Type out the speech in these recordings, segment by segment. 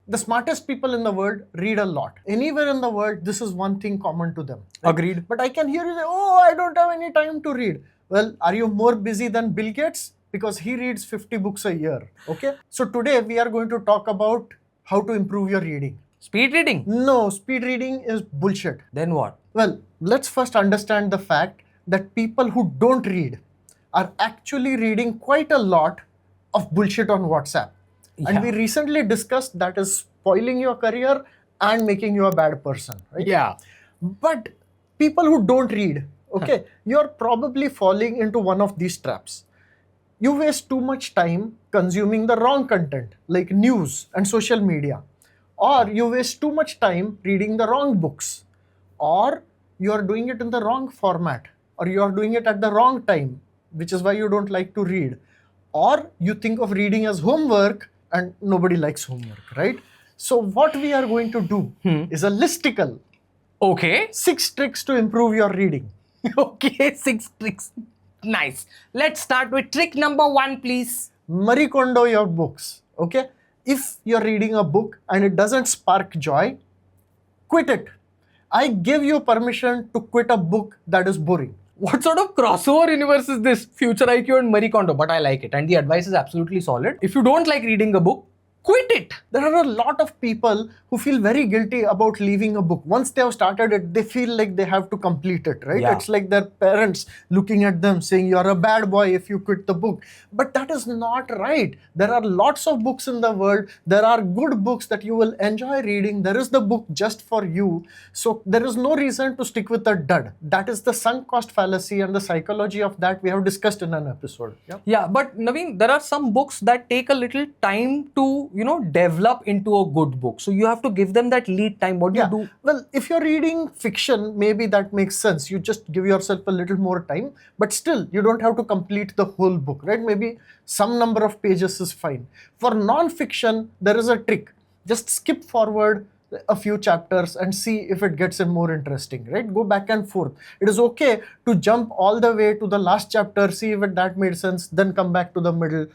The smartest people in the world read a lot. Anywhere in the world, this is one thing common to them. Agreed. But I can hear you say, oh, I don't have any time to read. Well, are you more busy than Bill Gates? Because he reads 50 books a year. Okay. So today we are going to talk about how to improve your reading. Speed reading? No, speed reading is bullshit. Then what? Well, let's first understand the fact that people who don't read are actually reading quite a lot of bullshit on WhatsApp. And Yeah. we recently discussed that is spoiling your career and making you a bad person, right? Yeah. But people who don't read, okay, you're probably falling into one of these traps. You waste too much time consuming the wrong content, like news and social media. Or you waste too much time reading the wrong books. Or you are doing it in the wrong format. Or you are doing it at the wrong time, which is why you don't like to read. Or you think of reading as homework and nobody likes homework, right? So what we are going to do is a listicle. Okay. 6 tricks to improve your reading. Okay, 6 tricks. Nice. Let's start with trick number 1, please. Marie Kondo your books, okay? If you're reading a book and it doesn't spark joy, quit it. I give you permission to quit a book that is boring. What sort of crossover universe is this? Future IQ and Marie Kondo, but I like it. And the advice is absolutely solid. If you don't like reading a book, quit it. There are a lot of people who feel very guilty about leaving a book. Once they have started it, they feel like they have to complete it, right? Yeah. It's like their parents looking at them saying, you're a bad boy if you quit the book. But that is not right. There are lots of books in the world. There are good books that you will enjoy reading. There is the book just for you. So there is no reason to stick with a dud. That is the sunk cost fallacy, and the psychology of that we have discussed in an episode. Yeah. Yeah, but Naveen, there are some books that take a little time to, develop into a good book. So you have to give them that lead time. What do you do? Well, if you're reading fiction, maybe that makes sense. You just give yourself a little more time, but still, you don't have to complete the whole book, right? Maybe some number of pages is fine. For non-fiction, there is a trick. Just skip forward a few chapters and see if it gets more interesting, right? Go back and forth. It is okay to jump all the way to the last chapter, see if that made sense, then come back to the middle.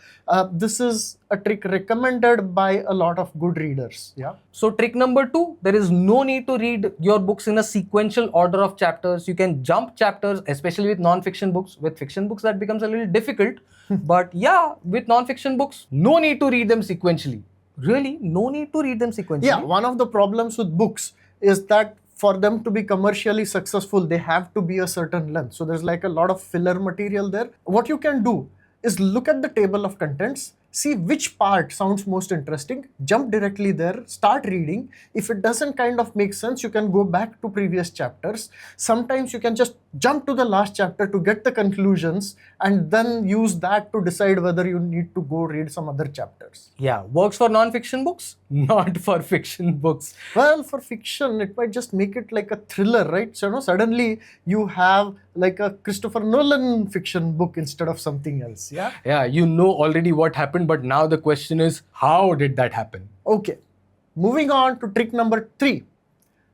This is a trick recommended by a lot of good readers. Yeah. So trick number 2, there is no need to read your books in a sequential order of chapters. You can jump chapters, especially with non-fiction books. With fiction books, that becomes a little difficult. But yeah, with non-fiction books, no need to read them sequentially. Really, no need to read them sequentially. Yeah, one of the problems with books is that for them to be commercially successful, they have to be a certain length. So there's like a lot of filler material there. What you can do is look at the table of contents, see which part sounds most interesting, jump directly there, start reading. If it doesn't kind of make sense, you can go back to previous chapters. Sometimes you can just jump to the last chapter to get the conclusions and then use that to decide whether you need to go read some other chapters. Yeah, works for non-fiction books, not for fiction books. Well, for fiction, it might just make it like a thriller, right? So, suddenly you have like a Christopher Nolan fiction book instead of something else. Yeah. Yeah, you know already what happened, but now the question is, how did that happen? Okay. Moving on to trick number 3.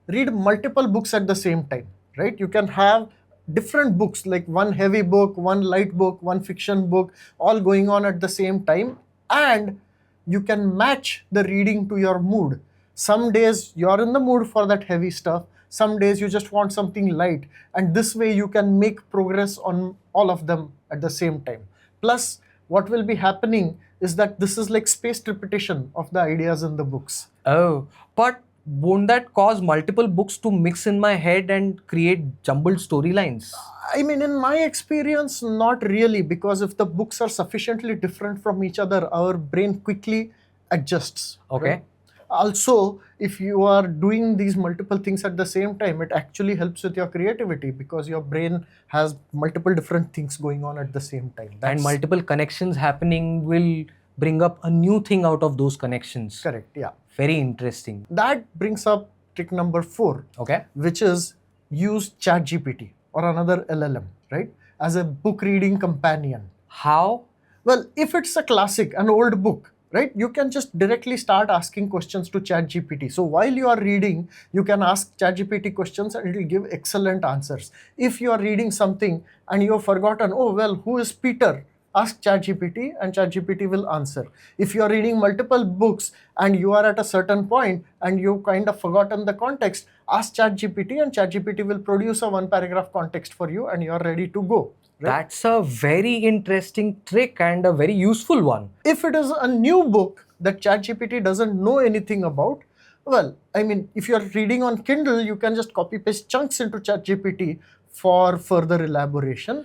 Read multiple books at the same time, right? You can have different books, like one heavy book, one light book, one fiction book, all going on at the same time. And you can match the reading to your mood. Some days you're in the mood for that heavy stuff. Some days you just want something light. And this way you can make progress on all of them at the same time. Plus, what will be happening is that this is like spaced repetition of the ideas in the books. Oh, but won't that cause multiple books to mix in my head and create jumbled storylines? I mean, in my experience, not really, because if the books are sufficiently different from each other, our brain quickly adjusts. Okay. Right? Also, if you are doing these multiple things at the same time, it actually helps with your creativity because your brain has multiple different things going on at the same time. And multiple connections happening will bring up a new thing out of those connections. Correct, yeah. Very interesting. That brings up trick number 4, Okay. which is use ChatGPT or another LLM, right, as a book reading companion. How? Well, if it's a classic, an old book, right, you can just directly start asking questions to ChatGPT. So while you are reading, you can ask ChatGPT questions and it will give excellent answers. If you are reading something and you have forgotten, oh, well, who is Peter? ask ChatGPT and ChatGPT will answer. If you are reading multiple books and you are at a certain point and you kind of forgotten the context, ask ChatGPT and ChatGPT will produce a one paragraph context for you and you are ready to go. Right? That's a very interesting trick and a very useful one. If it is a new book that ChatGPT doesn't know anything about, well, I mean, if you're reading on Kindle, you can just copy paste chunks into ChatGPT for further elaboration.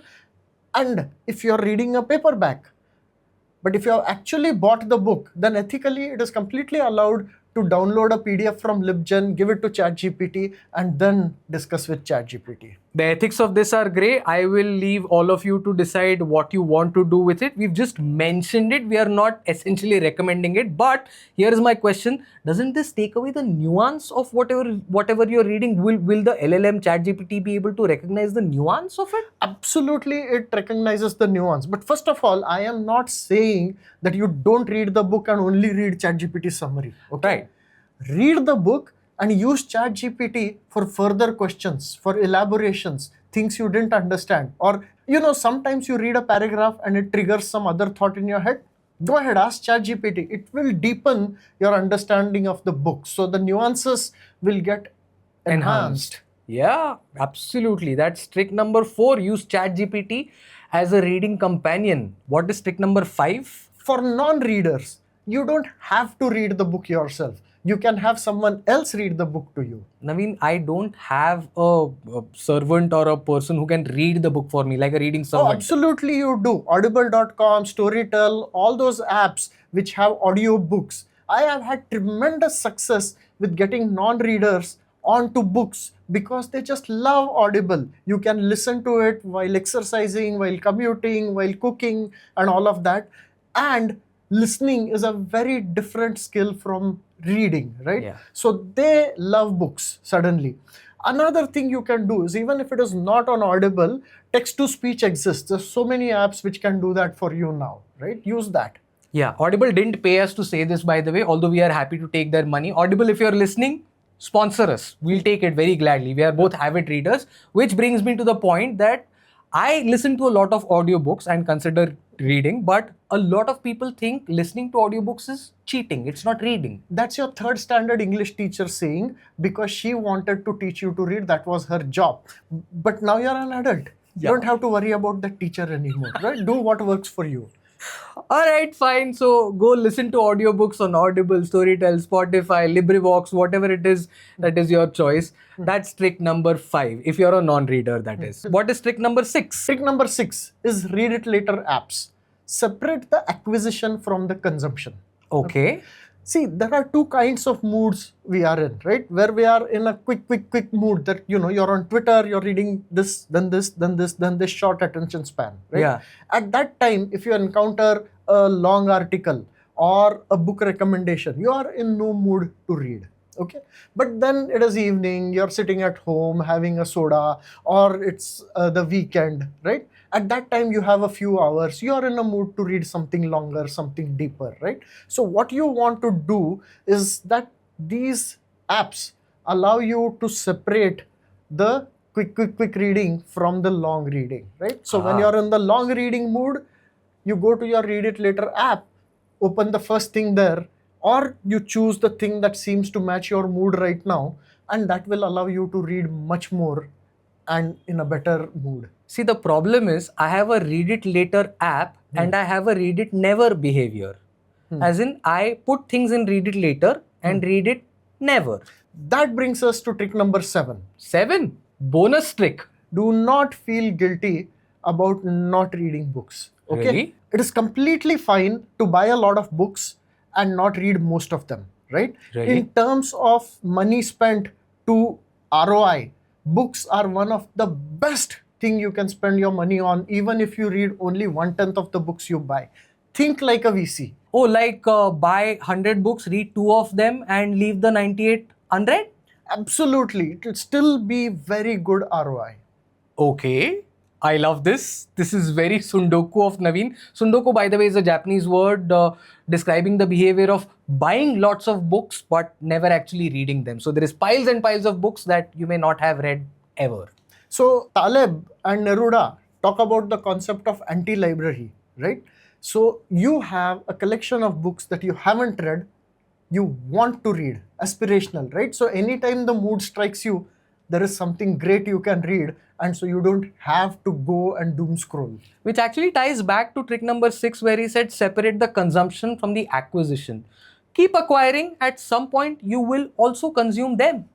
And if you're reading a paperback, but if you have actually bought the book, then ethically it is completely allowed to download a PDF from LibGen, give it to ChatGPT, and then discuss with ChatGPT. The ethics of this are grey. I will leave all of you to decide what you want to do with it. We've just mentioned it. We are not essentially recommending it. But here is my question. Doesn't this take away the nuance of whatever you're reading? Will the LLM ChatGPT be able to recognize the nuance of it? Absolutely, it recognizes the nuance. But first of all, I am not saying that you don't read the book and only read ChatGPT summary. Okay? Right. Read the book and use ChatGPT for further questions, for elaborations, things you didn't understand. Or, sometimes you read a paragraph and it triggers some other thought in your head. Go ahead, ask ChatGPT. It will deepen your understanding of the book. So the nuances will get enhanced. Yeah, absolutely. That's trick number 4. Use ChatGPT as a reading companion. What is trick number 5? For non-readers, you don't have to read the book yourself. You can have someone else read the book to you. Naveen, I don't have a servant or a person who can read the book for me, like a reading Oh, servant. absolutely you do. Audible.com, Storytel, all those apps which have audio books. I have had tremendous success with getting non-readers onto books because they just love Audible. You can listen to it while exercising, while commuting, while cooking, and all of that. And listening is a very different skill from reading, right? Yeah. So they love books suddenly. Another thing you can do is, even if it is not on Audible, text to speech exists. There's so many apps which can do that for you now, right? Use that. Yeah, Audible didn't pay us to say this, by the way, although we are happy to take their money. Audible, if you're listening, sponsor us. We'll take it very gladly. We are both avid readers, which brings me to the point that I listen to a lot of audiobooks and consider reading, but a lot of people think listening to audiobooks is cheating. It's not reading. That's your third standard English teacher saying, because she wanted to teach you to read, that was her job. But now you're an adult. You don't have to worry about the teacher anymore, right? Do what works for you. Alright, fine. So go listen to audiobooks on Audible, Storytel, Spotify, LibriVox, whatever it is that is your choice. That's trick number 5. If you're a non-reader, that is. What is trick number 6? Trick number 6 is read it later apps. Separate the acquisition from the consumption. Okay. See, there are two kinds of moods we are in, right? Where we are in a quick mood that, you're on Twitter, you're reading this, then this, then this, then this, short attention span, right? Yeah. At that time, if you encounter a long article or a book recommendation, you are in no mood to read. Okay, but then it is evening, you're sitting at home having a soda, or it's the weekend, right? At that time, you have a few hours, you are in a mood to read something longer, something deeper, right? So what you want to do is that these apps allow you to separate the quick reading from the long reading, right? So when you're in the long reading mood, you go to your read it later app, open the first thing there, or you choose the thing that seems to match your mood right now, and that will allow you to read much more and in a better mood. See, the problem is I have a read it later app and I have a read it never behavior. As in, I put things in read it later and read it never. That brings us to trick number 7. 7. Bonus trick. Do not feel guilty about not reading books. Okay? Really? It is completely fine to buy a lot of books and not read most of them, right? Really? In terms of money spent to ROI, books are one of the best thing you can spend your money on, even if you read only 1/10 of the books you buy. Think like a VC. Oh, like buy 100 books, read 2 of them and leave the 98 unread? Absolutely. It will still be very good ROI. Okay. I love this. This is very Sundoku of Naveen. Sundoku, by the way, is a Japanese word describing the behavior of buying lots of books but never actually reading them. So there is piles and piles of books that you may not have read ever. So Taleb and Neruda talk about the concept of anti-library, right? So you have a collection of books that you haven't read, you want to read, aspirational, right? So anytime the mood strikes you, there is something great you can read, and so you don't have to go and doom scroll. Which actually ties back to trick number 6, where he said separate the consumption from the acquisition. Keep acquiring, at some point you will also consume them.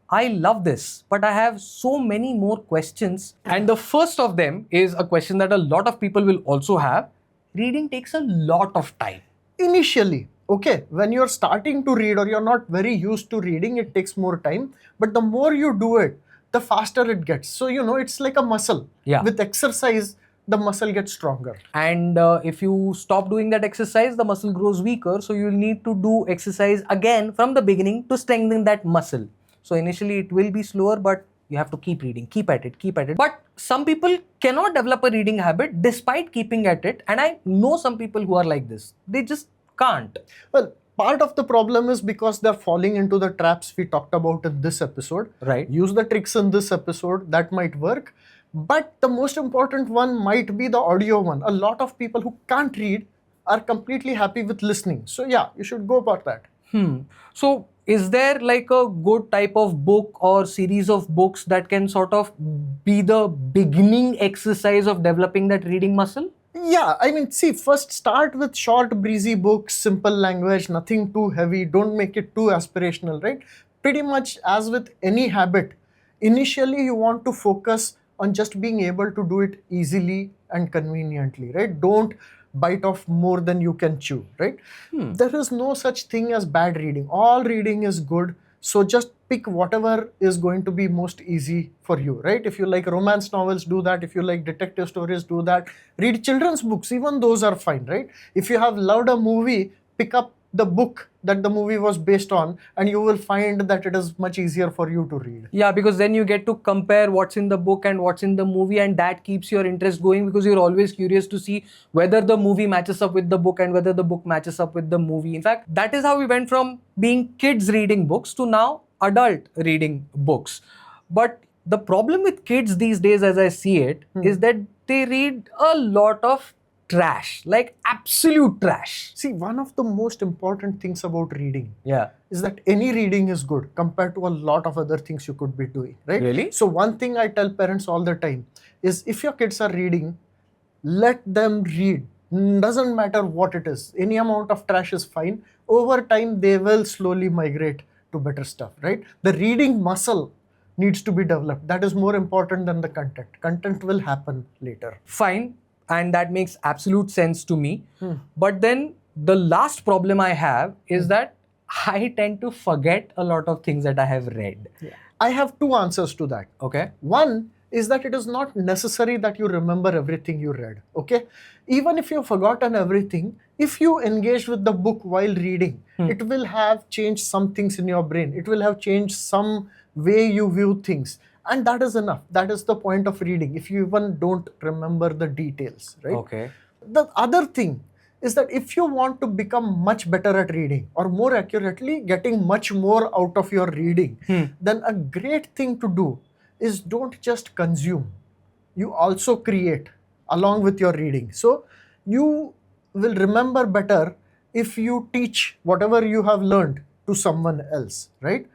I love this, but I have so many more questions. And the first of them is a question that a lot of people will also have. Reading takes a lot of time. Initially, okay, when you're starting to read or you're not very used to reading, it takes more time, but the more you do it, the faster it gets. So it's like a muscle. Yeah. With exercise, the muscle gets stronger. And if you stop doing that exercise, the muscle grows weaker. So you'll need to do exercise again from the beginning to strengthen that muscle. So initially it will be slower, but you have to keep reading, keep at it, keep at it. But some people cannot develop a reading habit despite keeping at it. And I know some people who are like this. They just can't. Well, part of the problem is because they're falling into the traps we talked about in this episode. Right. Use the tricks in this episode, that might work. But the most important one might be the audio one. A lot of people who can't read are completely happy with listening. So yeah, you should go about that. So is there like a good type of book or series of books that can sort of be the beginning exercise of developing that reading muscle? Yeah, I mean, see, first start with short, breezy books, simple language, nothing too heavy. Don't make it too aspirational, right? Pretty much as with any habit, initially you want to focus on just being able to do it easily and conveniently, right? Don't bite off more than you can chew, right? There is no such thing as bad reading. All reading is good. So just pick whatever is going to be most easy for you, right? If you like romance novels, do that. If you like detective stories, do that. Read children's books, even those are fine, right? If you have loved a movie, pick up the book that the movie was based on, and you will find that it is much easier for you to read. Yeah, because then you get to compare what's in the book and what's in the movie, and that keeps your interest going because you're always curious to see whether the movie matches up with the book and whether the book matches up with the movie. In fact, that is how we went from being kids reading books to now adult reading books. But the problem with kids these days, as I see it, is that they read a lot of trash, like absolute trash. See, one of the most important things about reading Yeah. is that any reading is good compared to a lot of other things you could be doing, right? Really? So one thing I tell parents all the time is if your kids are reading, let them read. Doesn't matter what it is. Any amount of trash is fine. Over time, they will slowly migrate to better stuff, right? The reading muscle needs to be developed. That is more important than the content. Content will happen later. Fine, and that makes absolute sense to me. But then the last problem I have is that I tend to forget a lot of things that I have read. I have two answers to that. Okay. One is that it is not necessary that you remember everything you read, okay? Even if you've forgotten everything, if you engage with the book while reading, it will have changed some things in your brain. It will have changed some way you view things. And that is enough. That is the point of reading, if you even don't remember the details, right? Okay. The other thing is that if you want to become much better at reading, or more accurately, getting much more out of your reading, then a great thing to do is don't just consume. You also create along with your reading. So you will remember better if you teach whatever you have learned to someone else, right?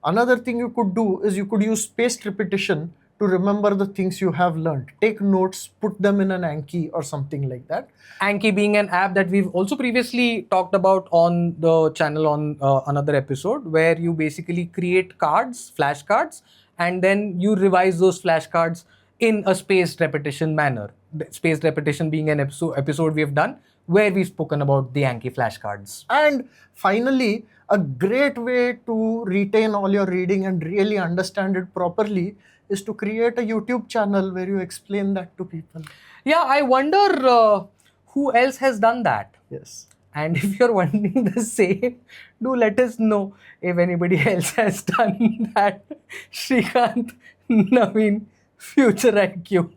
Another thing you could do is you could use spaced repetition to remember the things you have learned. Take notes, put them in an Anki or something like that. Anki being an app that we've also previously talked about on the channel on another episode, where you basically create cards, flashcards, and then you revise those flashcards in a spaced repetition manner. The spaced repetition being an episode we have done where we've spoken about the Anki flashcards. And finally, a great way to retain all your reading and really understand it properly is to create a YouTube channel where you explain that to people. Yeah, I wonder who else has done that. Yes. And if you're wondering the same, do let us know if anybody else has done that. Srikanth, Naveen, Future IQ.